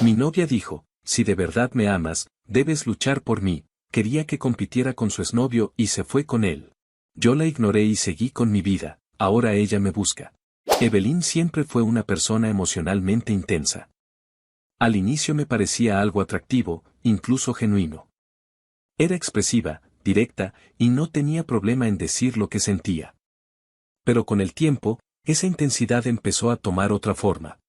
Mi novia dijo, si de verdad me amas, debes luchar por mí. Quería que compitiera con su exnovio y se fue con él. Yo la ignoré y seguí con mi vida, ahora ella me busca. Evelyn siempre fue una persona emocionalmente intensa. Al inicio me parecía algo atractivo, incluso genuino. Era expresiva, directa, y no tenía problema en decir lo que sentía. Pero con el tiempo, esa intensidad empezó a tomar otra forma.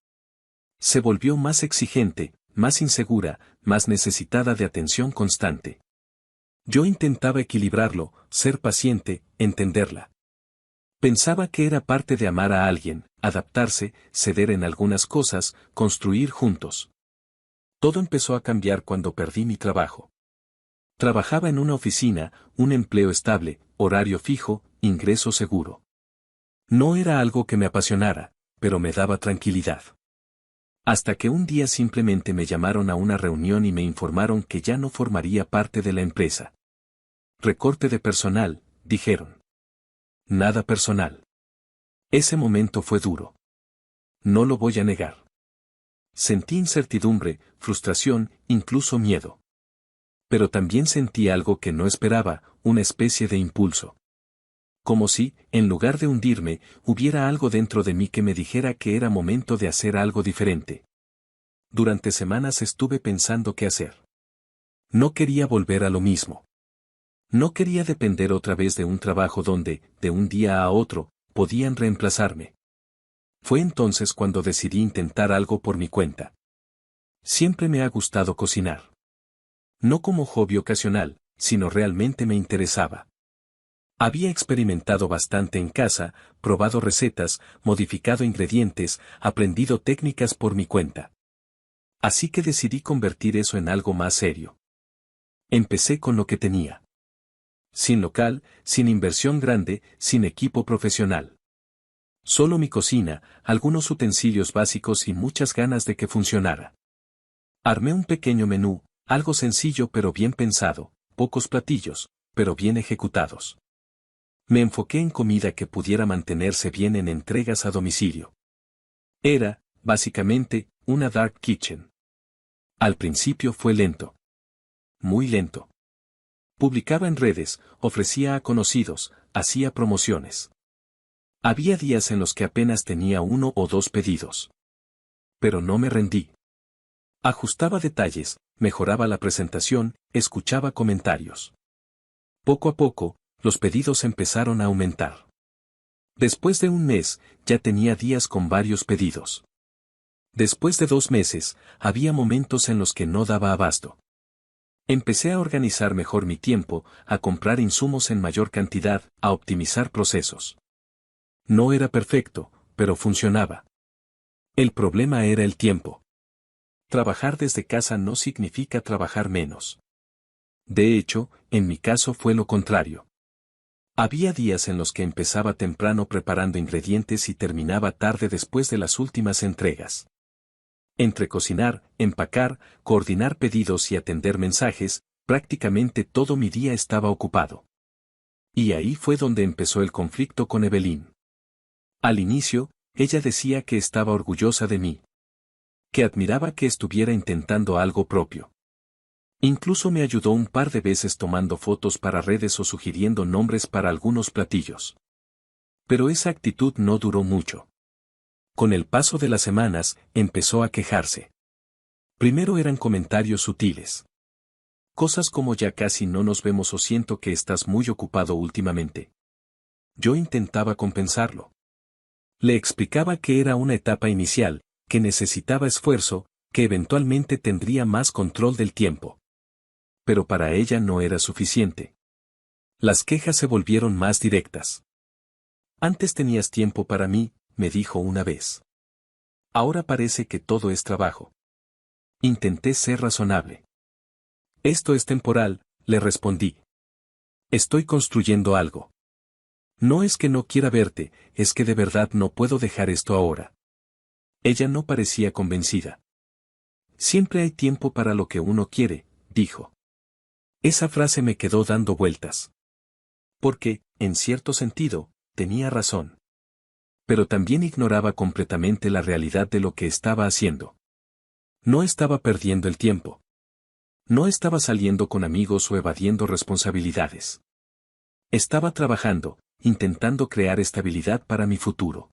Se volvió más exigente, más insegura, más necesitada de atención constante. Yo intentaba equilibrarlo, ser paciente, entenderla. Pensaba que era parte de amar a alguien, adaptarse, ceder en algunas cosas, construir juntos. Todo empezó a cambiar cuando perdí mi trabajo. Trabajaba en una oficina, un empleo estable, horario fijo, ingreso seguro. No era algo que me apasionara, pero me daba tranquilidad. Hasta que un día simplemente me llamaron a una reunión y me informaron que ya no formaría parte de la empresa. Recorte de personal, dijeron. Nada personal. Ese momento fue duro. No lo voy a negar. Sentí incertidumbre, frustración, incluso miedo. Pero también sentí algo que no esperaba, una especie de impulso. Como si, en lugar de hundirme, hubiera algo dentro de mí que me dijera que era momento de hacer algo diferente. Durante semanas estuve pensando qué hacer. No quería volver a lo mismo. No quería depender otra vez de un trabajo donde, de un día a otro, podían reemplazarme. Fue entonces cuando decidí intentar algo por mi cuenta. Siempre me ha gustado cocinar. No como hobby ocasional, sino realmente me interesaba. Había experimentado bastante en casa, probado recetas, modificado ingredientes, aprendido técnicas por mi cuenta. Así que decidí convertir eso en algo más serio. Empecé con lo que tenía. Sin local, sin inversión grande, sin equipo profesional. Solo mi cocina, algunos utensilios básicos y muchas ganas de que funcionara. Armé un pequeño menú, algo sencillo pero bien pensado, pocos platillos, pero bien ejecutados. Me enfoqué en comida que pudiera mantenerse bien en entregas a domicilio. Era, básicamente, una dark kitchen. Al principio fue lento. Muy lento. Publicaba en redes, ofrecía a conocidos, hacía promociones. Había días en los que apenas tenía 1 o 2 pedidos. Pero no me rendí. Ajustaba detalles, mejoraba la presentación, escuchaba comentarios. Poco a poco, los pedidos empezaron a aumentar. Después de un mes, ya tenía días con varios pedidos. Después de 2 meses, había momentos en los que no daba abasto. Empecé a organizar mejor mi tiempo, a comprar insumos en mayor cantidad, a optimizar procesos. No era perfecto, pero funcionaba. El problema era el tiempo. Trabajar desde casa no significa trabajar menos. De hecho, en mi caso fue lo contrario. Había días en los que empezaba temprano preparando ingredientes y terminaba tarde después de las últimas entregas. Entre cocinar, empacar, coordinar pedidos y atender mensajes, prácticamente todo mi día estaba ocupado. Y ahí fue donde empezó el conflicto con Evelyn. Al inicio, ella decía que estaba orgullosa de mí. Que admiraba que estuviera intentando algo propio. Incluso me ayudó un par de veces tomando fotos para redes o sugiriendo nombres para algunos platillos. Pero esa actitud no duró mucho. Con el paso de las semanas, empezó a quejarse. Primero eran comentarios sutiles. Cosas como ya casi no nos vemos o siento que estás muy ocupado últimamente. Yo intentaba compensarlo. Le explicaba que era una etapa inicial, que necesitaba esfuerzo, que eventualmente tendría más control del tiempo. Pero para ella no era suficiente. Las quejas se volvieron más directas. Antes tenías tiempo para mí, me dijo una vez. Ahora parece que todo es trabajo. Intenté ser razonable. Esto es temporal, le respondí. Estoy construyendo algo. No es que no quiera verte, es que de verdad no puedo dejar esto ahora. Ella no parecía convencida. Siempre hay tiempo para lo que uno quiere, dijo. Esa frase me quedó dando vueltas. Porque, en cierto sentido, tenía razón. Pero también ignoraba completamente la realidad de lo que estaba haciendo. No estaba perdiendo el tiempo. No estaba saliendo con amigos o evadiendo responsabilidades. Estaba trabajando, intentando crear estabilidad para mi futuro.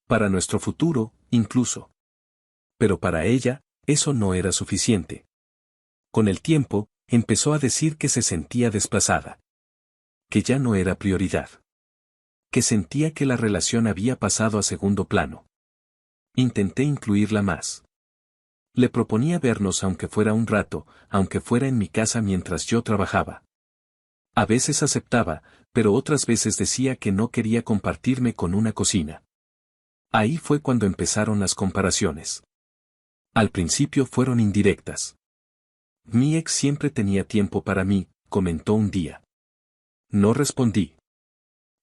Para nuestro futuro, incluso. Pero para ella, eso no era suficiente. Con el tiempo, empezó a decir que se sentía desplazada. Que ya no era prioridad. Que sentía que la relación había pasado a segundo plano. Intenté incluirla más. Le proponía vernos aunque fuera un rato, aunque fuera en mi casa mientras yo trabajaba. A veces aceptaba, pero otras veces decía que no quería compartirme con una cocina. Ahí fue cuando empezaron las comparaciones. Al principio fueron indirectas. Mi ex siempre tenía tiempo para mí, comentó un día. No respondí.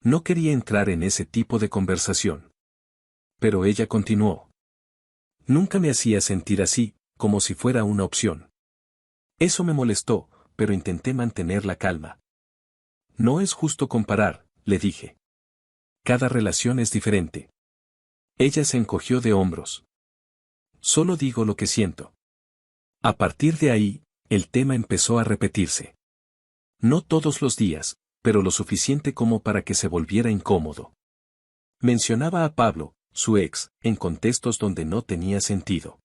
No quería entrar en ese tipo de conversación. Pero ella continuó. Nunca me hacía sentir así, como si fuera una opción. Eso me molestó, pero intenté mantener la calma. No es justo comparar, le dije. Cada relación es diferente. Ella se encogió de hombros. Solo digo lo que siento. A partir de ahí, el tema empezó a repetirse. No todos los días, pero lo suficiente como para que se volviera incómodo. Mencionaba a Pablo, su ex, en contextos donde no tenía sentido.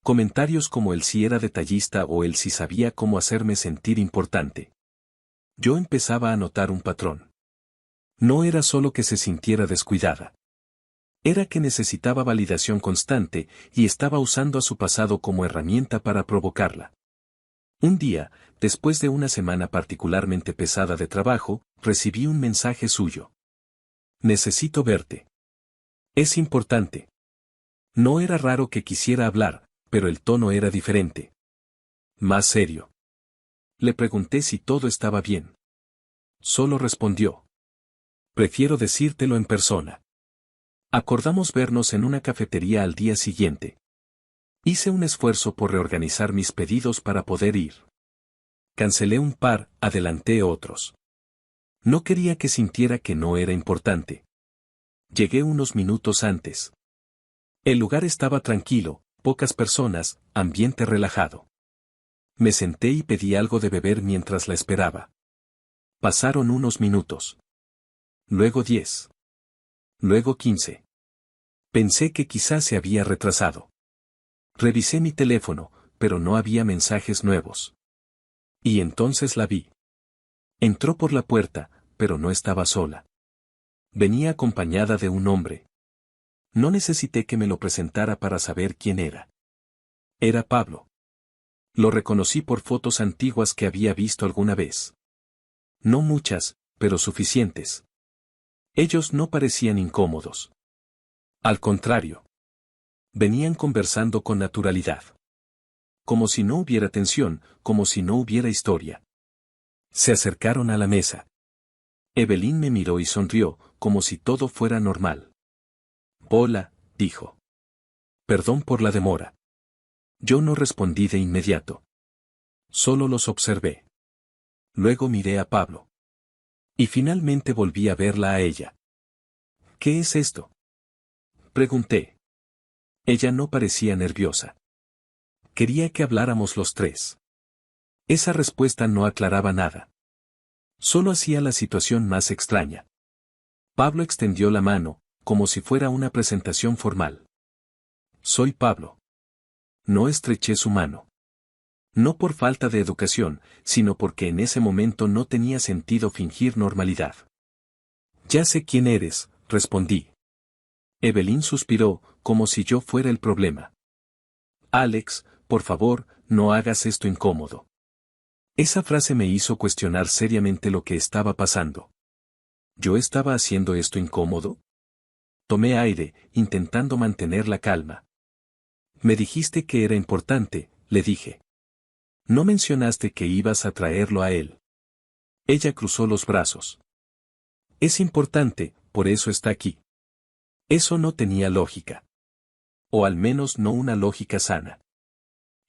Comentarios como él si era detallista o él si sabía cómo hacerme sentir importante. Yo empezaba a notar un patrón. No era solo que se sintiera descuidada. Era que necesitaba validación constante y estaba usando a su pasado como herramienta para provocarla. Un día, después de una semana particularmente pesada de trabajo, recibí un mensaje suyo. Necesito verte. Es importante. No era raro que quisiera hablar, pero el tono era diferente. Más serio. Le pregunté si todo estaba bien. Solo respondió. Prefiero decírtelo en persona. Acordamos vernos en una cafetería al día siguiente. Hice un esfuerzo por reorganizar mis pedidos para poder ir. Cancelé un par, adelanté otros. No quería que sintiera que no era importante. Llegué unos minutos antes. El lugar estaba tranquilo, pocas personas, ambiente relajado. Me senté y pedí algo de beber mientras la esperaba. Pasaron unos minutos. Luego 10. Luego 15. Pensé que quizás se había retrasado. Revisé mi teléfono, pero no había mensajes nuevos. Y entonces la vi. Entró por la puerta, pero no estaba sola. Venía acompañada de un hombre. No necesité que me lo presentara para saber quién era. Era Pablo. Lo reconocí por fotos antiguas que había visto alguna vez. No muchas, pero suficientes. Ellos no parecían incómodos. Al contrario. Venían conversando con naturalidad. Como si no hubiera tensión, como si no hubiera historia. Se acercaron a la mesa. Evelyn me miró y sonrió, como si todo fuera normal. Hola, dijo. Perdón por la demora. Yo no respondí de inmediato. Solo los observé. Luego miré a Pablo. Y finalmente volví a verla a ella. ¿Qué es esto? Pregunté. Ella no parecía nerviosa. Quería que habláramos los tres. Esa respuesta no aclaraba nada. Solo hacía la situación más extraña. Pablo extendió la mano, como si fuera una presentación formal. Soy Pablo. No estreché su mano. No por falta de educación, sino porque en ese momento no tenía sentido fingir normalidad. Ya sé quién eres, respondí. Evelyn suspiró, como si yo fuera el problema. Alex, por favor, no hagas esto incómodo. Esa frase me hizo cuestionar seriamente lo que estaba pasando. ¿Yo estaba haciendo esto incómodo? Tomé aire, intentando mantener la calma. Me dijiste que era importante, le dije. No mencionaste que ibas a traerlo a él. Ella cruzó los brazos. Es importante, por eso está aquí. Eso no tenía lógica. O al menos no una lógica sana.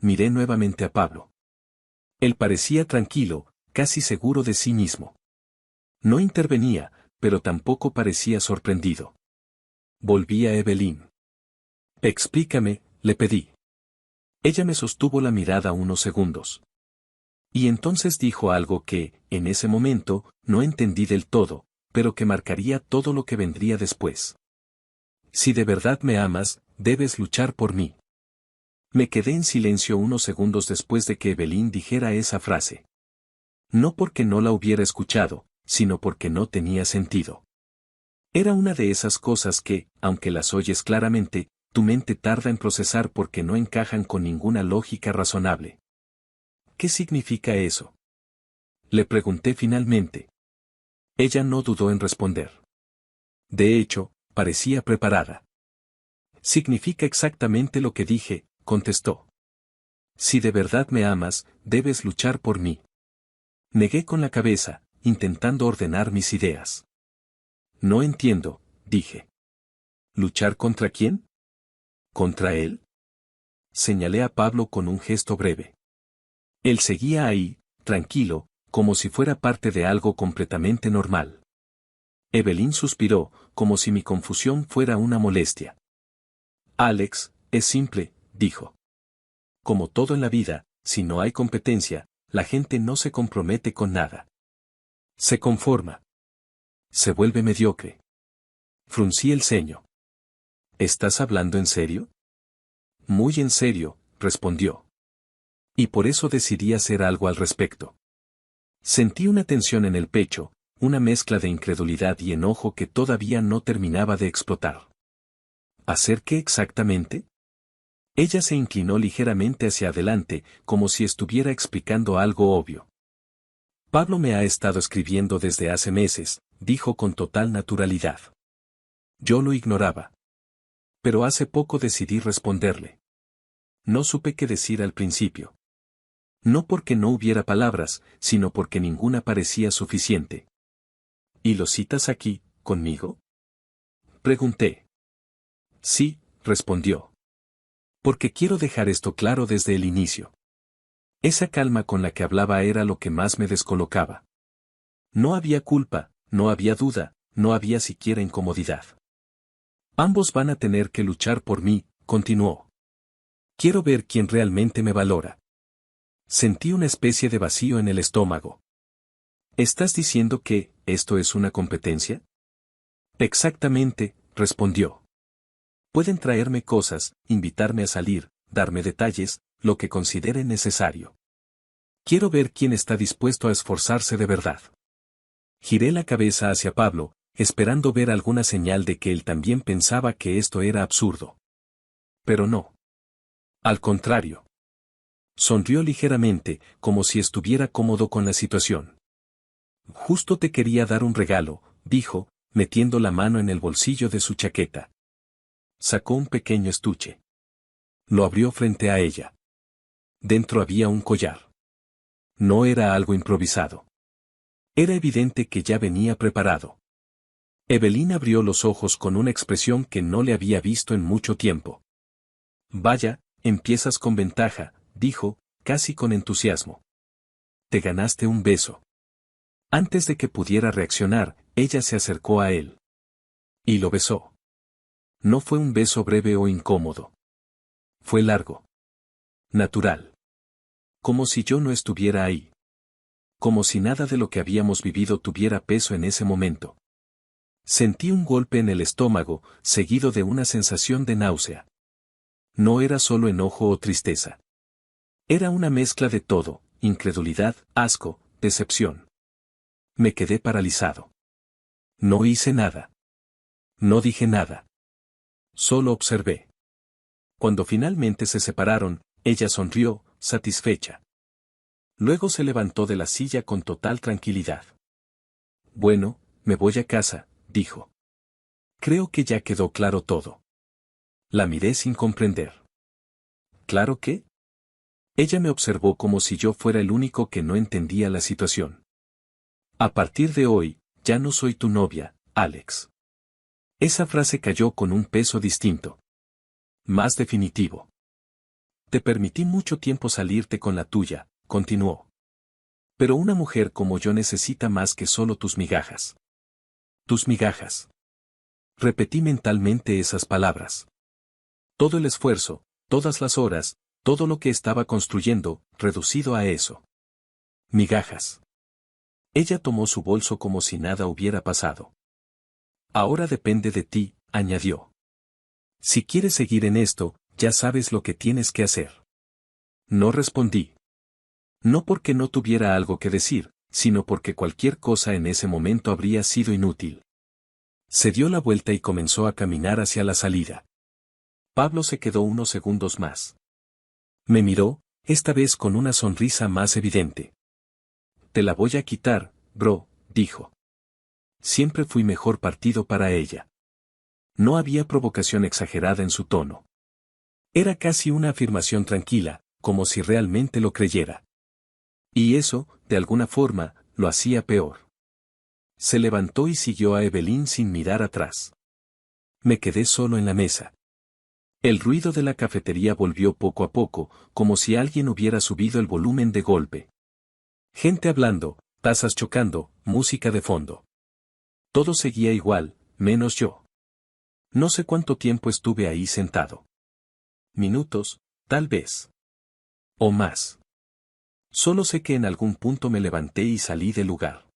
Miré nuevamente a Pablo. Él parecía tranquilo, casi seguro de sí mismo. No intervenía, pero tampoco parecía sorprendido. Volví a Evelyn. Explícame, le pedí. Ella me sostuvo la mirada unos segundos. Y entonces dijo algo que, en ese momento, no entendí del todo, pero que marcaría todo lo que vendría después. Si de verdad me amas, debes luchar por mí. Me quedé en silencio unos segundos después de que Evelyn dijera esa frase. No porque no la hubiera escuchado, sino porque no tenía sentido. Era una de esas cosas que, aunque las oyes claramente, tu mente tarda en procesar porque no encajan con ninguna lógica razonable. ¿Qué significa eso? Le pregunté finalmente. Ella no dudó en responder. De hecho, parecía preparada. Significa exactamente lo que dije, contestó. Si de verdad me amas, debes luchar por mí. Negué con la cabeza, intentando ordenar mis ideas. No entiendo, dije. ¿Luchar contra quién? ¿Contra él? Señalé a Pablo con un gesto breve. Él seguía ahí, tranquilo, como si fuera parte de algo completamente normal. Evelyn suspiró, como si mi confusión fuera una molestia. Alex, es simple, dijo. Como todo en la vida, si no hay competencia, la gente no se compromete con nada. Se conforma. Se vuelve mediocre. Fruncí el ceño. ¿Estás hablando en serio? Muy en serio, respondió. Y por eso decidí hacer algo al respecto. Sentí una tensión en el pecho, una mezcla de incredulidad y enojo que todavía no terminaba de explotar. ¿Hacer qué exactamente? Ella se inclinó ligeramente hacia adelante, como si estuviera explicando algo obvio. Pablo me ha estado escribiendo desde hace meses, dijo con total naturalidad. Yo lo ignoraba. Pero hace poco decidí responderle. No supe qué decir al principio. No porque no hubiera palabras, sino porque ninguna parecía suficiente. ¿Y lo citas aquí, conmigo? Pregunté. Sí, respondió. Porque quiero dejar esto claro desde el inicio. Esa calma con la que hablaba era lo que más me descolocaba. No había culpa, no había duda, no había siquiera incomodidad. Ambos van a tener que luchar por mí, continuó. Quiero ver quién realmente me valora. Sentí una especie de vacío en el estómago. ¿Estás diciendo que esto es una competencia? Exactamente, respondió. Pueden traerme cosas, invitarme a salir, darme detalles, lo que consideren necesario. Quiero ver quién está dispuesto a esforzarse de verdad. Giré la cabeza hacia Pablo, esperando ver alguna señal de que él también pensaba que esto era absurdo. Pero no. Al contrario. Sonrió ligeramente, como si estuviera cómodo con la situación. Justo te quería dar un regalo, dijo, metiendo la mano en el bolsillo de su chaqueta. Sacó un pequeño estuche. Lo abrió frente a ella. Dentro había un collar. No era algo improvisado. Era evidente que ya venía preparado. Evelyn abrió los ojos con una expresión que no le había visto en mucho tiempo. Vaya, empiezas con ventaja, dijo, casi con entusiasmo. Te ganaste un beso. Antes de que pudiera reaccionar, ella se acercó a él. Y lo besó. No fue un beso breve o incómodo. Fue largo. Natural. Como si yo no estuviera ahí. Como si nada de lo que habíamos vivido tuviera peso en ese momento. Sentí un golpe en el estómago, seguido de una sensación de náusea. No era solo enojo o tristeza. Era una mezcla de todo, incredulidad, asco, decepción. Me quedé paralizado. No hice nada. No dije nada. Solo observé. Cuando finalmente se separaron, ella sonrió, satisfecha. Luego se levantó de la silla con total tranquilidad. Bueno, me voy a casa, dijo. Creo que ya quedó claro todo. La miré sin comprender. ¿Claro qué? Ella me observó como si yo fuera el único que no entendía la situación. A partir de hoy, ya no soy tu novia, Alex. Esa frase cayó con un peso distinto. Más definitivo. Te permití mucho tiempo salirte con la tuya, continuó. Pero una mujer como yo necesita más que solo tus migajas. Tus migajas. Repetí mentalmente esas palabras. Todo el esfuerzo, todas las horas, Todo lo que estaba construyendo, reducido a eso. Migajas. Ella tomó su bolso como si nada hubiera pasado. Ahora depende de ti, añadió. Si quieres seguir en esto, ya sabes lo que tienes que hacer. No respondí. No porque no tuviera algo que decir, sino porque cualquier cosa en ese momento habría sido inútil. Se dio la vuelta y comenzó a caminar hacia la salida. Pablo se quedó unos segundos más. Me miró, esta vez con una sonrisa más evidente. Te la voy a quitar, bro, dijo. Siempre fui mejor partido para ella. No había provocación exagerada en su tono. Era casi una afirmación tranquila, como si realmente lo creyera. Y eso, de alguna forma, lo hacía peor. Se levantó y siguió a Evelyn sin mirar atrás. Me quedé solo en la mesa. El ruido de la cafetería volvió poco a poco, como si alguien hubiera subido el volumen de golpe. Gente hablando, tazas chocando, música de fondo. Todo seguía igual, menos yo. No sé cuánto tiempo estuve ahí sentado. Minutos, tal vez. O más. Solo sé que en algún punto me levanté y salí del lugar.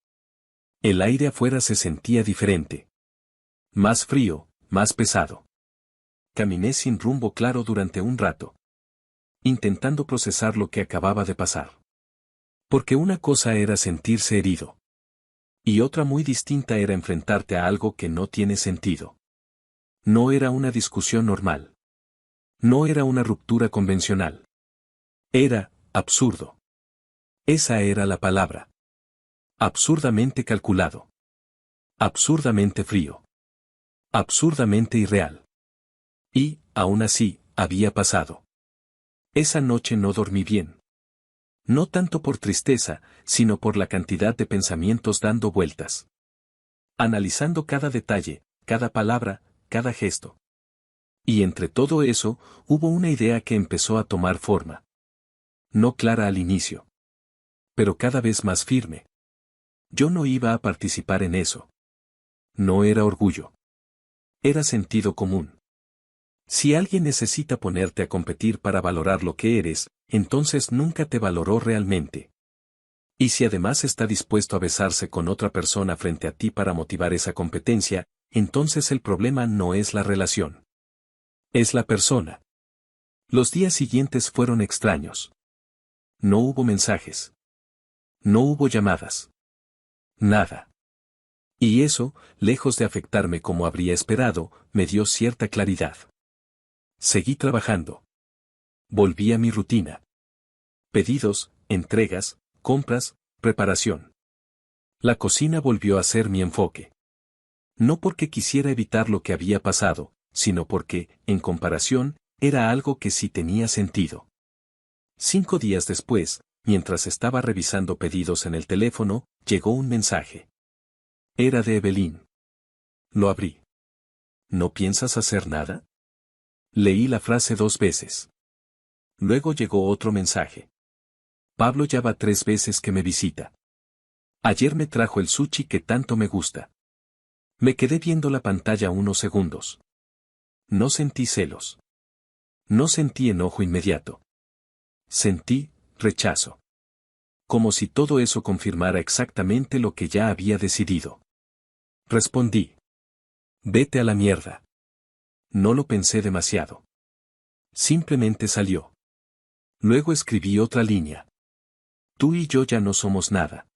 El aire afuera se sentía diferente. Más frío, más pesado. Caminé sin rumbo claro durante un rato. Intentando procesar lo que acababa de pasar. Porque una cosa era sentirse herido. Y otra muy distinta era enfrentarte a algo que no tiene sentido. No era una discusión normal. No era una ruptura convencional. Era, absurdo. Esa era la palabra. Absurdamente calculado. Absurdamente frío. Absurdamente irreal. Y, aún así, había pasado. Esa noche no dormí bien. No tanto por tristeza, sino por la cantidad de pensamientos dando vueltas. Analizando cada detalle, cada palabra, cada gesto. Y entre todo eso, hubo una idea que empezó a tomar forma. No clara al inicio. Pero cada vez más firme. Yo no iba a participar en eso. No era orgullo. Era sentido común. Si alguien necesita ponerte a competir para valorar lo que eres, entonces nunca te valoró realmente. Y si además está dispuesto a besarse con otra persona frente a ti para motivar esa competencia, entonces el problema no es la relación. Es la persona. Los días siguientes fueron extraños. No hubo mensajes. No hubo llamadas. Nada. Y eso, lejos de afectarme como habría esperado, me dio cierta claridad. Seguí trabajando. Volví a mi rutina. Pedidos, entregas, compras, preparación. La cocina volvió a ser mi enfoque. No porque quisiera evitar lo que había pasado, sino porque, en comparación, era algo que sí tenía sentido. 5 días después, mientras estaba revisando pedidos en el teléfono, llegó un mensaje. Era de Evelyn. Lo abrí. ¿No piensas hacer nada? Leí la frase 2 veces. Luego llegó otro mensaje. Pablo ya va 3 veces que me visita. Ayer me trajo el sushi que tanto me gusta. Me quedé viendo la pantalla unos segundos. No sentí celos. No sentí enojo inmediato. Sentí rechazo. Como si todo eso confirmara exactamente lo que ya había decidido. Respondí. Vete a la mierda. No lo pensé demasiado. Simplemente salió. Luego escribí otra línea. Tú y yo ya no somos nada.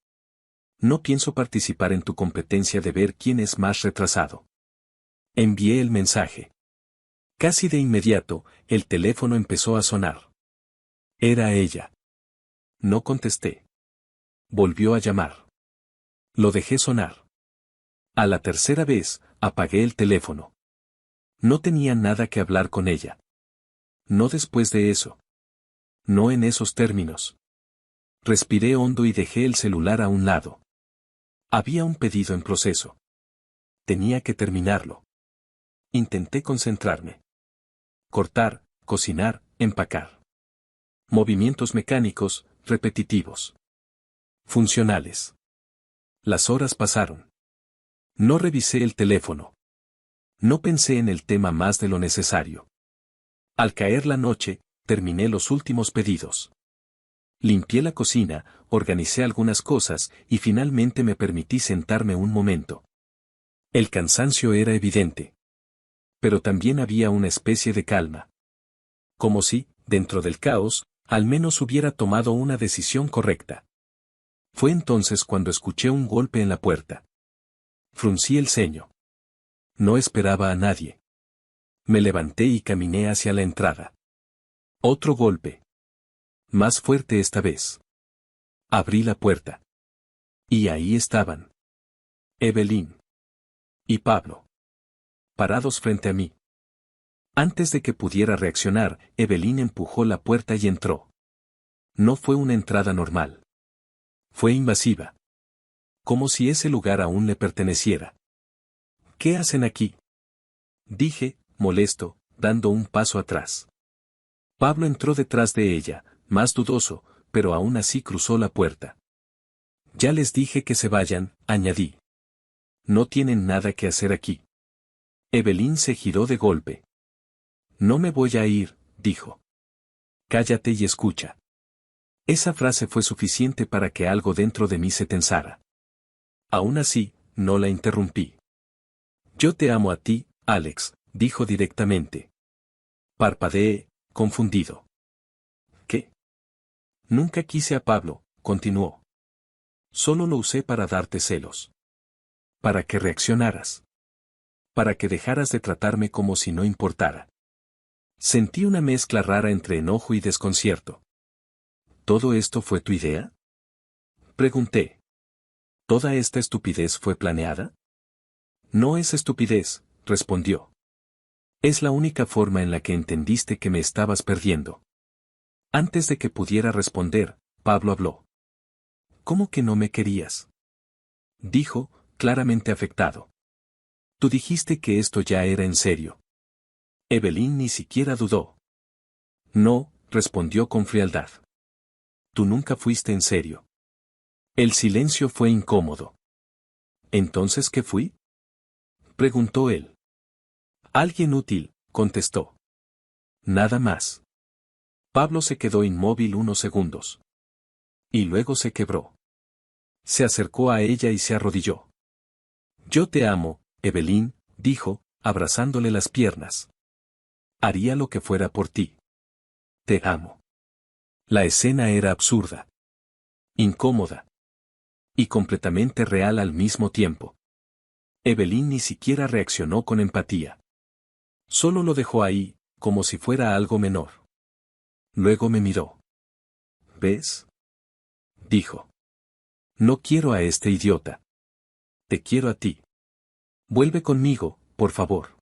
No pienso participar en tu competencia de ver quién es más retrasado. Envié el mensaje. Casi de inmediato, el teléfono empezó a sonar. Era ella. No contesté. Volvió a llamar. Lo dejé sonar. A la tercera vez, apagué el teléfono. No tenía nada que hablar con ella. No después de eso. No en esos términos. Respiré hondo y dejé el celular a un lado. Había un pedido en proceso. Tenía que terminarlo. Intenté concentrarme. Cortar, cocinar, empacar. Movimientos mecánicos, repetitivos. Funcionales. Las horas pasaron. No revisé el teléfono. No pensé en el tema más de lo necesario. Al caer la noche, terminé los últimos pedidos. Limpié la cocina, organicé algunas cosas y finalmente me permití sentarme un momento. El cansancio era evidente. Pero también había una especie de calma. Como si, dentro del caos, al menos hubiera tomado una decisión correcta. Fue entonces cuando escuché un golpe en la puerta. Fruncí el ceño. No esperaba a nadie. Me levanté y caminé hacia la entrada. Otro golpe. Más fuerte esta vez. Abrí la puerta. Y ahí estaban. Evelyn. Y Pablo. Parados frente a mí. Antes de que pudiera reaccionar, Evelyn empujó la puerta y entró. No fue una entrada normal. Fue invasiva. Como si ese lugar aún le perteneciera. ¿Qué hacen aquí?, dije, molesto, dando un paso atrás. Pablo entró detrás de ella, más dudoso, pero aún así cruzó la puerta. Ya les dije que se vayan, añadí. No tienen nada que hacer aquí. Evelyn se giró de golpe. No me voy a ir, dijo. Cállate y escucha. Esa frase fue suficiente para que algo dentro de mí se tensara. Aún así, no la interrumpí. Yo te amo a ti, Alex, dijo directamente. Parpadeé, confundido. ¿Qué? Nunca quise a Pablo, continuó. Solo lo usé para darte celos. Para que reaccionaras. Para que dejaras de tratarme como si no importara. Sentí una mezcla rara entre enojo y desconcierto. ¿Todo esto fue tu idea?, pregunté. ¿Toda esta estupidez fue planeada? No es estupidez, respondió. Es la única forma en la que entendiste que me estabas perdiendo. Antes de que pudiera responder, Pablo habló. ¿Cómo que no me querías?, dijo, claramente afectado. Tú dijiste que esto ya era en serio. Evelyn ni siquiera dudó. No, respondió con frialdad. Tú nunca fuiste en serio. El silencio fue incómodo. ¿Entonces qué fui?, preguntó él. Alguien útil, contestó. Nada más. Pablo se quedó inmóvil unos segundos. Y luego se quebró. Se acercó a ella y se arrodilló. Yo te amo, Evelyn, dijo, abrazándole las piernas. Haría lo que fuera por ti. Te amo. La escena era absurda. Incómoda. Y completamente real al mismo tiempo. Evelyn ni siquiera reaccionó con empatía. Solo lo dejó ahí, como si fuera algo menor. Luego me miró. ¿Ves?, dijo. No quiero a este idiota. Te quiero a ti. Vuelve conmigo, por favor.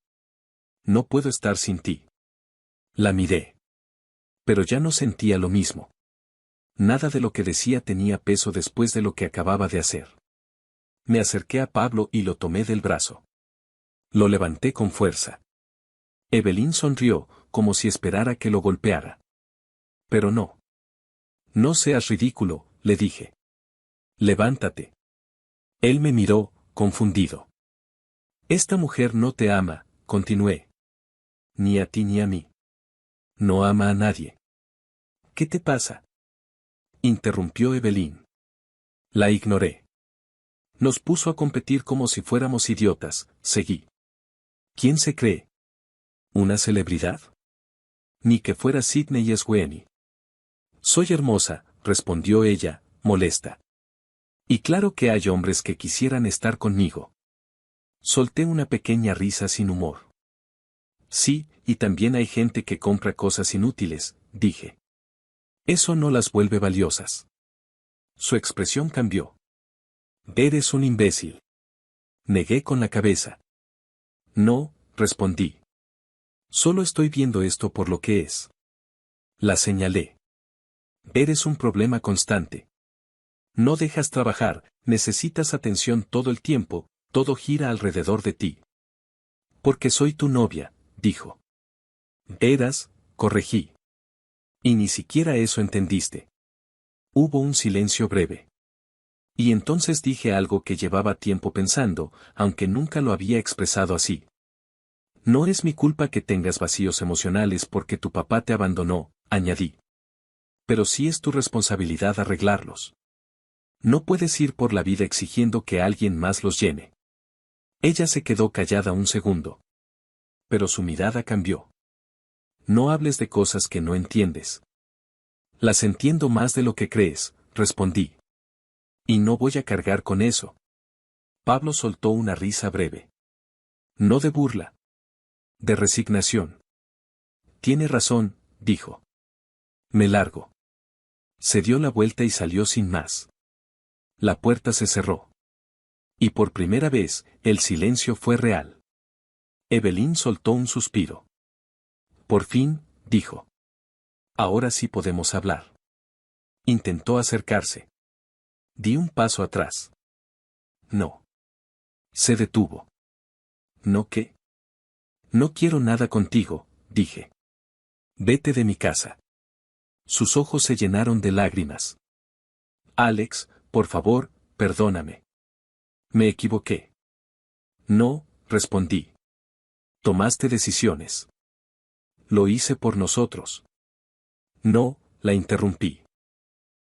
No puedo estar sin ti. La miré. Pero ya no sentía lo mismo. Nada de lo que decía tenía peso después de lo que acababa de hacer. Me acerqué a Pablo y lo tomé del brazo. Lo levanté con fuerza. Evelyn sonrió, como si esperara que lo golpeara. Pero no. No seas ridículo, le dije. Levántate. Él me miró, confundido. Esta mujer no te ama, continué. Ni a ti ni a mí. No ama a nadie. ¿Qué te pasa?, interrumpió Evelyn. La ignoré. Nos puso a competir como si fuéramos idiotas, seguí. ¿Quién se cree? ¿Una celebridad? Ni que fuera Sydney Sweeney. Soy hermosa, respondió ella, molesta. Y claro que hay hombres que quisieran estar conmigo. Solté una pequeña risa sin humor. Sí, y también hay gente que compra cosas inútiles, dije. Eso no las vuelve valiosas. Su expresión cambió. Eres un imbécil. Negué con la cabeza. No, respondí. Solo estoy viendo esto por lo que es. La señalé. Eres un problema constante. No dejas trabajar, necesitas atención todo el tiempo, todo gira alrededor de ti. Porque soy tu novia, dijo. Eras, corregí. Y ni siquiera eso entendiste. Hubo un silencio breve. Y entonces dije algo que llevaba tiempo pensando, aunque nunca lo había expresado así. No es mi culpa que tengas vacíos emocionales porque tu papá te abandonó, añadí. Pero sí es tu responsabilidad arreglarlos. No puedes ir por la vida exigiendo que alguien más los llene. Ella se quedó callada un segundo. Pero su mirada cambió. No hables de cosas que no entiendes. Las entiendo más de lo que crees, respondí. Y no voy a cargar con eso. Pablo soltó una risa breve. No de burla. De resignación. Tiene razón, dijo. Me largo. Se dio la vuelta y salió sin más. La puerta se cerró. Y por primera vez, el silencio fue real. Evelyn soltó un suspiro. Por fin, dijo. Ahora sí podemos hablar. Intentó acercarse. Di un paso atrás. No. Se detuvo. ¿No qué? No quiero nada contigo, dije. Vete de mi casa. Sus ojos se llenaron de lágrimas. Alex, por favor, perdóname. Me equivoqué. No, respondí. Tomaste decisiones. Lo hice por nosotros. No, la interrumpí.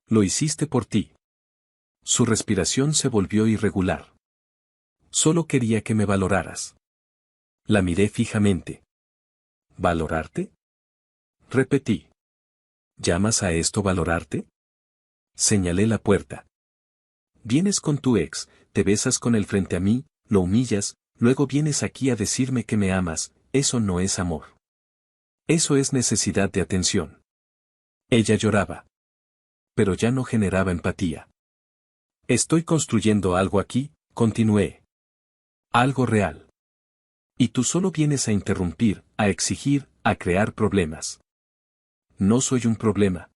Lo hiciste por ti. Su respiración se volvió irregular. Solo quería que me valoraras. La miré fijamente. ¿Valorarte? Repetí. ¿Llamas a esto valorarte? Señalé la puerta. Vienes con tu ex, te besas con él frente a mí, lo humillas, luego vienes aquí a decirme que me amas, eso no es amor. Eso es necesidad de atención. Ella lloraba. Pero ya no generaba empatía. Estoy construyendo algo aquí, continué. Algo real. Y tú solo vienes a interrumpir, a exigir, a crear problemas. No soy un problema.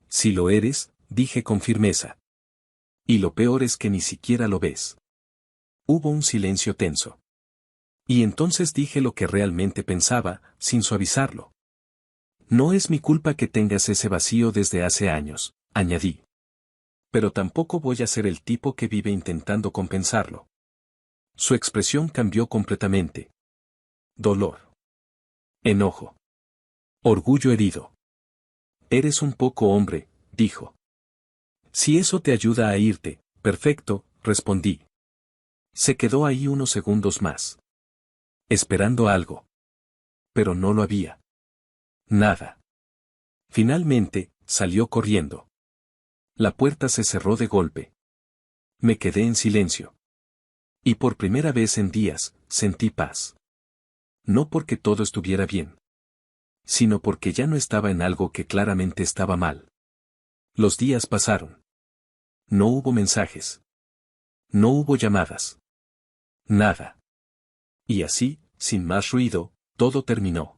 Si lo eres, dije con firmeza. Y lo peor es que ni siquiera lo ves. Hubo un silencio tenso. Y entonces dije lo que realmente pensaba, sin suavizarlo. No es mi culpa que tengas ese vacío desde hace años, añadí. Pero tampoco voy a ser el tipo que vive intentando compensarlo. Su expresión cambió completamente. Dolor. Enojo. Orgullo herido. Eres un poco hombre, dijo. Si eso te ayuda a irte, perfecto, respondí. Se quedó ahí unos segundos más. Esperando algo. Pero no lo había. Nada. Finalmente, salió corriendo. La puerta se cerró de golpe. Me quedé en silencio. Y por primera vez en días, sentí paz. No porque todo estuviera bien. Sino porque ya no estaba en algo que claramente estaba mal. Los días pasaron. No hubo mensajes. No hubo llamadas. Nada. Y así, sin más ruido, todo terminó.